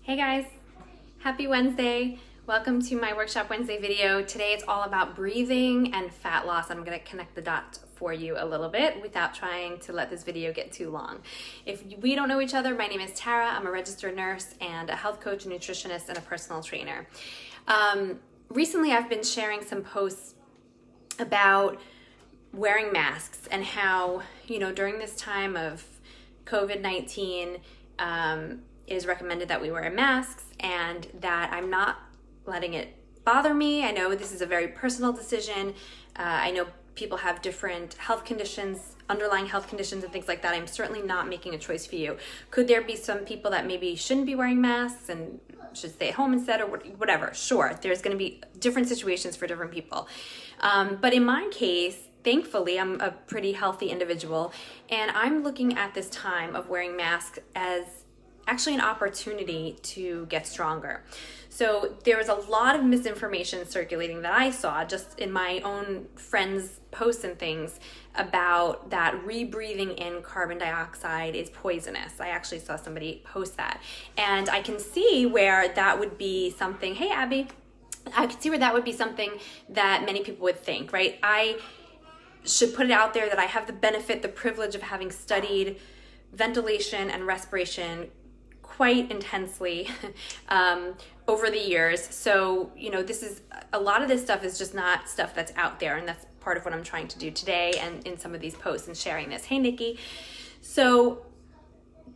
Hey guys, happy Wednesday. Welcome to my Workshop Wednesday video. Today it's all about breathing and fat loss. I'm going to connect the dots for you a little bit without trying to let this video get too long. If we don't know each other, my name is Tara. I'm a registered nurse and a health coach, a nutritionist, and a personal trainer. Recently I've been sharing some posts about wearing masks and how, during this time of COVID-19, it is recommended that we wear masks and that I'm not letting it bother me. I know this is a very personal decision. I know people have different health conditions, underlying health conditions and things like that. I'm certainly not making a choice for you. Could there be some people that maybe shouldn't be wearing masks and should stay at home instead or whatever? Sure, there's going to be different situations for different people. But in my case, thankfully, I'm a pretty healthy individual, and I'm looking at this time of wearing masks as actually an opportunity to get stronger. So there was a lot of misinformation circulating that I saw just in my own friends' posts and things about that rebreathing in carbon dioxide is poisonous. I actually saw somebody post that. And I can see where that would be something, hey Abby, I can see where that would be something that many people would think, right? I should put it out there that I have the benefit, the privilege of having studied ventilation and respiration quite intensely over the years. So, this is a lot of this stuff is just not stuff that's out there, and that's part of what I'm trying to do today and in some of these posts and sharing this. Hey, Nikki. So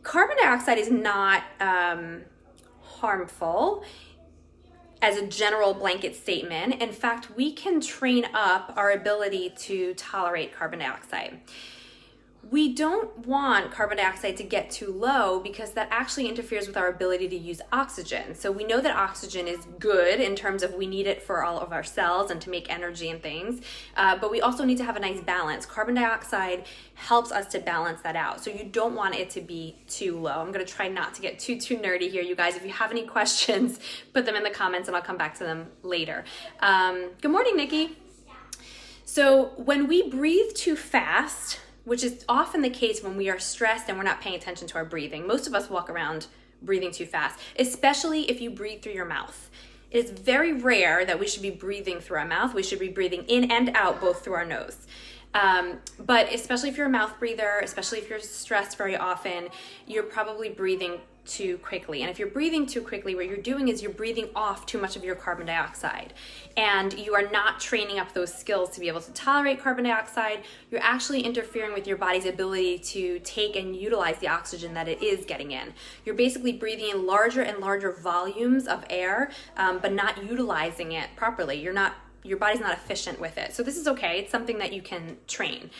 carbon dioxide is not harmful as a general blanket statement. In fact, we can train up our ability to tolerate carbon dioxide. We don't want carbon dioxide to get too low because that actually interferes with our ability to use oxygen. So we know that oxygen is good in terms of we need it for all of our cells and to make energy and things, but we also need to have a nice balance. Carbon dioxide helps us to balance that out. So you don't want it to be too low. I'm gonna try not to get too nerdy here, you guys. If you have any questions, put them in the comments and I'll come back to them later. Good morning, Nikki. So when we breathe too fast, which is often the case when we are stressed and we're not paying attention to our breathing. Most of us walk around breathing too fast, especially if you breathe through your mouth. It is very rare that we should be breathing through our mouth. We should be breathing in and out, both through our nose. But especially if you're a mouth breather, especially if you're stressed very often, you're probably breathing too quickly. And if you're breathing too quickly, what you're doing is you're breathing off too much of your carbon dioxide. And you are not training up those skills to be able to tolerate carbon dioxide. You're actually interfering with your body's ability to take and utilize the oxygen that it is getting in. You're basically breathing in larger and larger volumes of air, but not utilizing it properly. Your body's not efficient with it. So this is okay. It's something that you can train.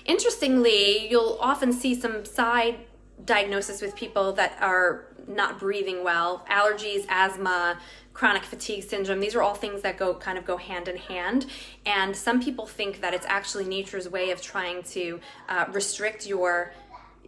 Interestingly, you'll often see some side diagnosis with people that are not breathing well. Allergies, asthma, chronic fatigue syndrome, these are all things that go hand in hand. And some people think that it's actually nature's way of trying to restrict your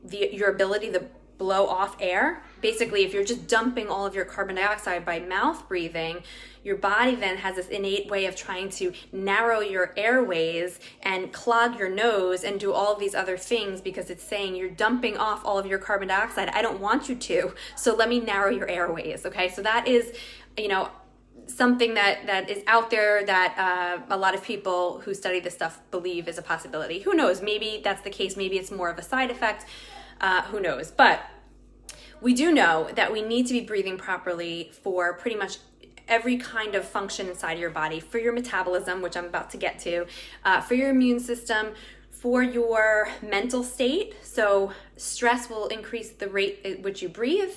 ability to blow off air. Basically, if you're just dumping all of your carbon dioxide by mouth breathing, your body then has this innate way of trying to narrow your airways and clog your nose and do all of these other things because it's saying you're dumping off all of your carbon dioxide. I don't want you to, so let me narrow your airways, okay? So that is, something that is out there that a lot of people who study this stuff believe is a possibility. Who knows? Maybe that's the case. Maybe it's more of a side effect. Who knows? But we do know that we need to be breathing properly for pretty much every kind of function inside of your body, for your metabolism, which I'm about to get to, for your immune system, for your mental state. So stress will increase the rate at which you breathe,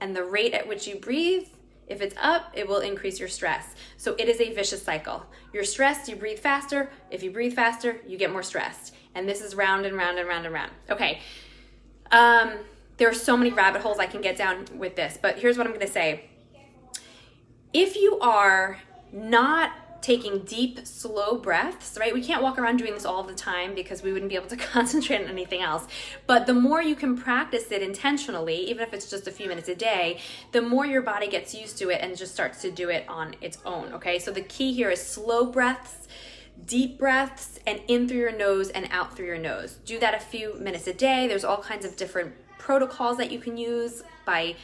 and the rate at which you breathe, if it's up, it will increase your stress. So it is a vicious cycle. You're stressed, you breathe faster. If you breathe faster, you get more stressed. And this is round and round and round and round. Okay. There are so many rabbit holes I can get down with this, but here's what I'm going to say. If you are not taking deep, slow breaths, right? We can't walk around doing this all the time because we wouldn't be able to concentrate on anything else. But the more you can practice it intentionally, even if it's just a few minutes a day, the more your body gets used to it and just starts to do it on its own, okay? So the key here is slow breaths, deep breaths, and in through your nose and out through your nose. Do that a few minutes a day. There's all kinds of different protocols that you can use by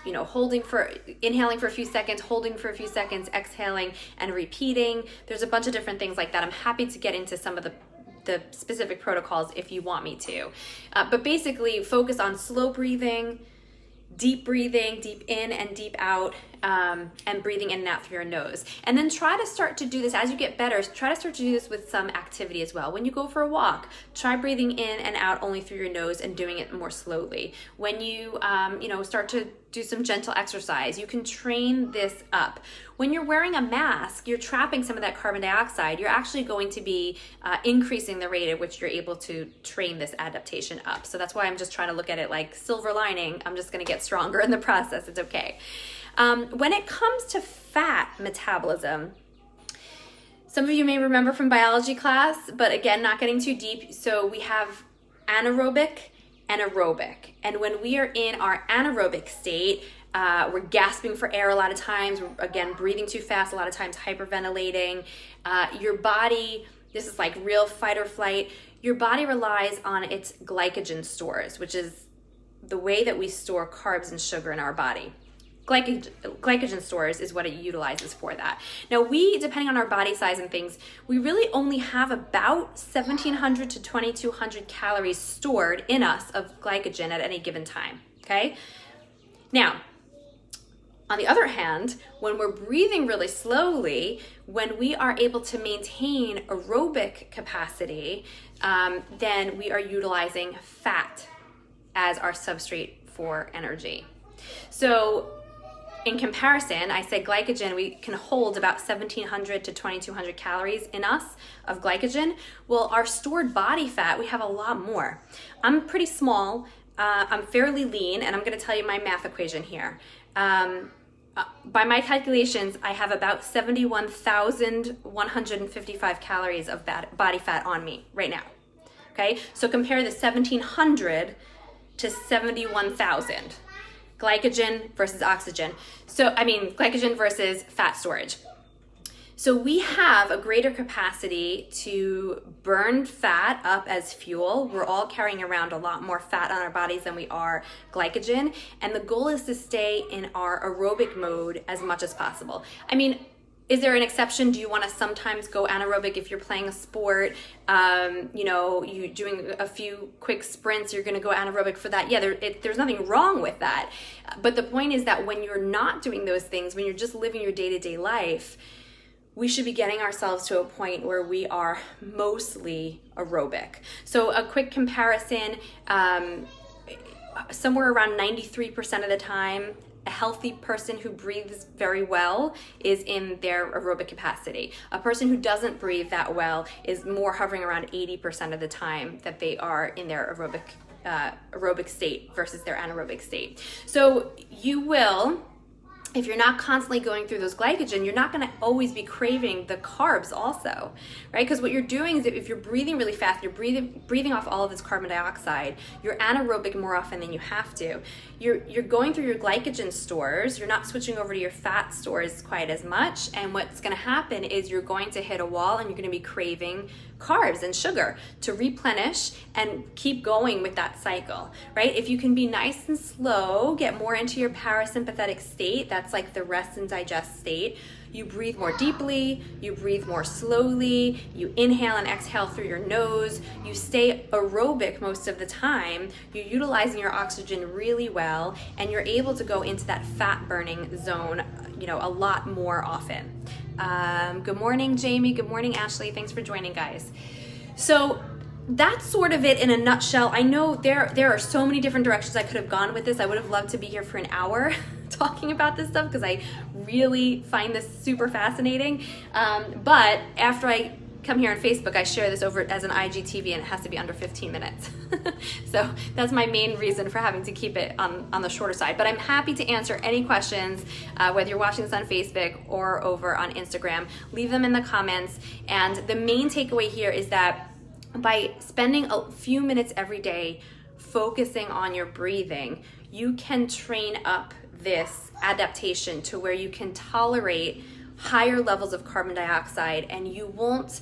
inhaling for a few seconds, holding for a few seconds, exhaling and repeating. There's a bunch of different things like that. I'm happy to get into some of the specific protocols if you want me to. But basically focus on slow breathing, deep in and deep out, and breathing in and out through your nose. And then try to start to do this as you get better. Try to start to do this with some activity as well. When you go for a walk, try breathing in and out only through your nose and doing it more slowly. When you, start to do some gentle exercise, you can train this up. When you're wearing a mask, you're trapping some of that carbon dioxide. You're actually going to be increasing the rate at which you're able to train this adaptation up. So that's why I'm just trying to look at it like silver lining. I'm just going to get stronger in the process. It's okay. When it comes to fat metabolism, some of you may remember from biology class, but again, not getting too deep. So we have anaerobic and aerobic. And when we are in our anaerobic state, we're gasping for air a lot of times. We're, again, breathing too fast, a lot of times hyperventilating. Your body, this is like real fight or flight. Your body relies on its glycogen stores, which is the way that we store carbs and sugar in our body. Glycogen stores is what it utilizes for that. Now we, depending on our body size and things, we really only have about 1,700 to 2,200 calories stored in us of glycogen at any given time, okay? Now, on the other hand, when we're breathing really slowly, when we are able to maintain aerobic capacity, then we are utilizing fat as our substrate for energy. So in comparison, I said glycogen, we can hold about 1,700 to 2,200 calories in us of glycogen. Well, our stored body fat, we have a lot more. I'm pretty small, I'm fairly lean, and I'm gonna tell you my math equation here. By my calculations, I have about 71,155 calories of body fat on me right now, okay? So compare the 1,700 to 71,000. Glycogen versus oxygen. Glycogen versus fat storage. So we have a greater capacity to burn fat up as fuel. We're all carrying around a lot more fat on our bodies than we are glycogen. And the goal is to stay in our aerobic mode as much as possible. Is there an exception? Do you want to sometimes go anaerobic if you're playing a sport? You doing a few quick sprints, you're going to go anaerobic for that. Yeah, there's nothing wrong with that. But the point is that when you're not doing those things, when you're just living your day-to-day life, we should be getting ourselves to a point where we are mostly aerobic. So a quick comparison, somewhere around 93% of the time, a healthy person who breathes very well is in their aerobic capacity. A person who doesn't breathe that well is more hovering around 80% of the time that they are in their aerobic state versus their anaerobic state. So you will, if you're not constantly going through those glycogen, you're not going to always be craving the carbs also, right? Because what you're doing is if you're breathing really fast, you're breathing off all of this carbon dioxide, you're anaerobic more often than you have to. You're going through your glycogen stores, you're not switching over to your fat stores quite as much, and what's going to happen is you're going to hit a wall and you're going to be craving carbs and sugar to replenish and keep going with that cycle, right? If you can be nice and slow, get more into your parasympathetic state, that's like the rest and digest state. You breathe more deeply, you breathe more slowly, you inhale and exhale through your nose, you stay aerobic most of the time, you're utilizing your oxygen really well, and you're able to go into that fat burning zone, a lot more often. Good morning, Jamie. Good morning, Ashley. Thanks for joining, guys. So that's sort of it in a nutshell. I know there are so many different directions I could have gone with this. I would have loved to be here for an hour talking about this stuff because I really find this super fascinating. But after I come here on Facebook, I share this over as an IGTV and it has to be under 15 minutes. So that's my main reason for having to keep it on the shorter side. But I'm happy to answer any questions, whether you're watching this on Facebook or over on Instagram. Leave them in the comments. And the main takeaway here is that by spending a few minutes every day focusing on your breathing, you can train up this adaptation to where you can tolerate higher levels of carbon dioxide and you won't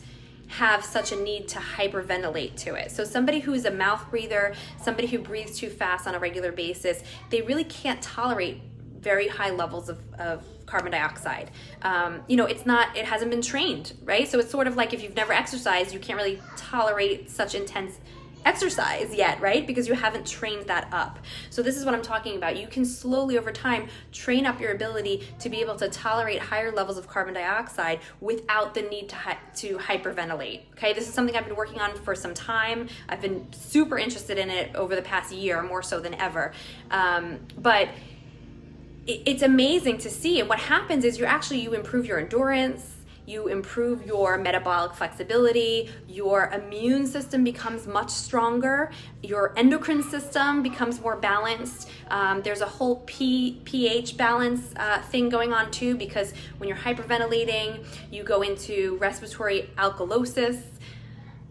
have such a need to hyperventilate to it. So somebody who's a mouth breather, somebody who breathes too fast on a regular basis, they really can't tolerate very high levels of carbon dioxide. It hasn't been trained, right? So it's sort of like if you've never exercised, you can't really tolerate such intense exercise yet, right? Because you haven't trained that up. So this is what I'm talking about. You can slowly over time train up your ability to be able to tolerate higher levels of carbon dioxide without the need to hyperventilate. Okay, this is something I've been working on for some time. I've been super interested in it over the past year, more so than ever. But it's amazing to see. And what happens is you improve your endurance, you improve your metabolic flexibility, your immune system becomes much stronger, your endocrine system becomes more balanced. There's a whole pH balance thing going on too, because when you're hyperventilating, you go into respiratory alkalosis.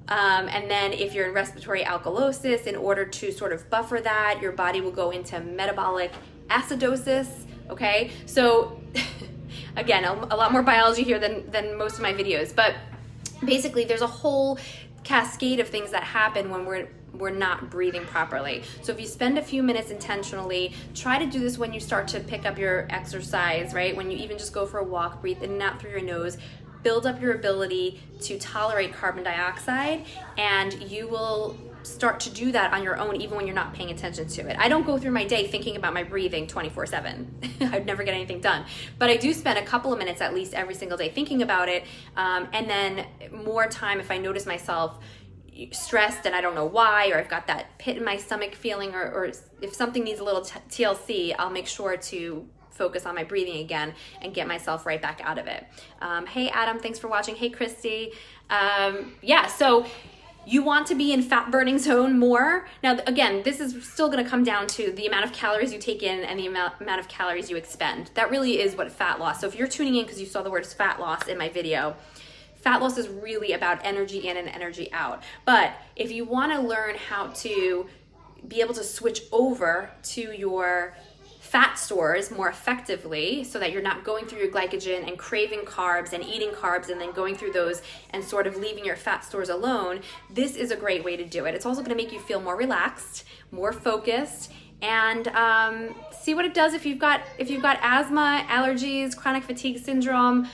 And then if you're in respiratory alkalosis, in order to sort of buffer that, your body will go into metabolic acidosis, okay? So again, a lot more biology here than most of my videos, but basically there's a whole cascade of things that happen when we're not breathing properly. So if you spend a few minutes intentionally, try to do this when you start to pick up your exercise, right? When you even just go for a walk, breathe in and out through your nose, build up your ability to tolerate carbon dioxide, and you will start to do that on your own even when you're not paying attention to it. I don't go through my day thinking about my breathing 24/7. I'd never get anything done. But I do spend a couple of minutes at least every single day thinking about it, and then more time if I notice myself stressed and I don't know why, or I've got that pit in my stomach feeling, or if something needs a little TLC, I'll make sure to focus on my breathing again and get myself right back out of it. Hey Adam, thanks for watching. Hey Christy. So you want to be in fat burning zone more. Now, again, this is still gonna come down to the amount of calories you take in and the amount of calories you expend. That really is what fat loss. So if you're tuning in because you saw the words fat loss in my video, fat loss is really about energy in and energy out. But if you wanna learn how to be able to switch over to your fat stores more effectively so that you're not going through your glycogen and craving carbs and eating carbs and then going through those and sort of leaving your fat stores alone, this is a great way to do it. It's also going to make you feel more relaxed, more focused, and see what it does if you've got asthma, allergies, chronic fatigue syndrome,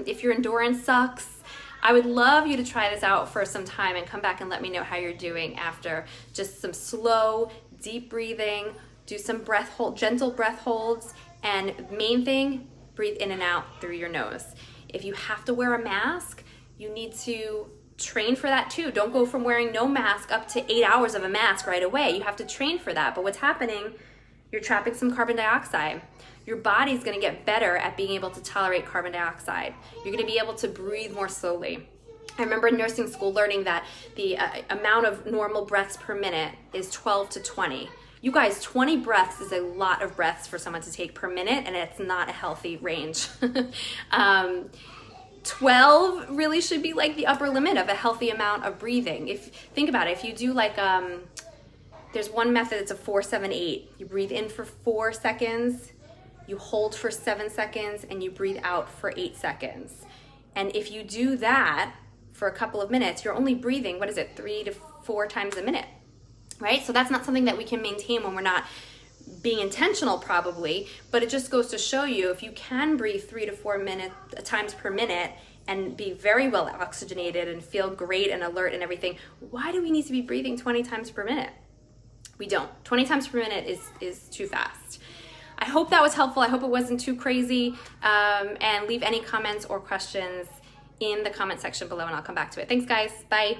if your endurance sucks. I would love you to try this out for some time and come back and let me know how you're doing after just some slow, deep breathing. Do some gentle breath holds, and main thing, breathe in and out through your nose. If you have to wear a mask, you need to train for that too. Don't go from wearing no mask up to 8 hours of a mask right away. You have to train for that. But what's happening, you're trapping some carbon dioxide. Your body's gonna get better at being able to tolerate carbon dioxide. You're gonna be able to breathe more slowly. I remember in nursing school learning that the amount of normal breaths per minute is 12 to 20. You guys, 20 breaths is a lot of breaths for someone to take per minute, and it's not a healthy range. 12 really should be like the upper limit of a healthy amount of breathing. Think about it, if you do like, there's one method, it's a 4-7-8. You breathe in for 4 seconds, you hold for 7 seconds, and you breathe out for 8 seconds. And if you do that for a couple of minutes, you're only breathing, 3 to 4 times a minute. Right? So that's not something that we can maintain when we're not being intentional probably, but it just goes to show you if you can breathe 3 to 4 times per minute and be very well oxygenated and feel great and alert and everything, why do we need to be breathing 20 times per minute? We don't. 20 times per minute is too fast. I hope that was helpful. I hope it wasn't too crazy, and leave any comments or questions in the comment section below and I'll come back to it. Thanks guys, bye.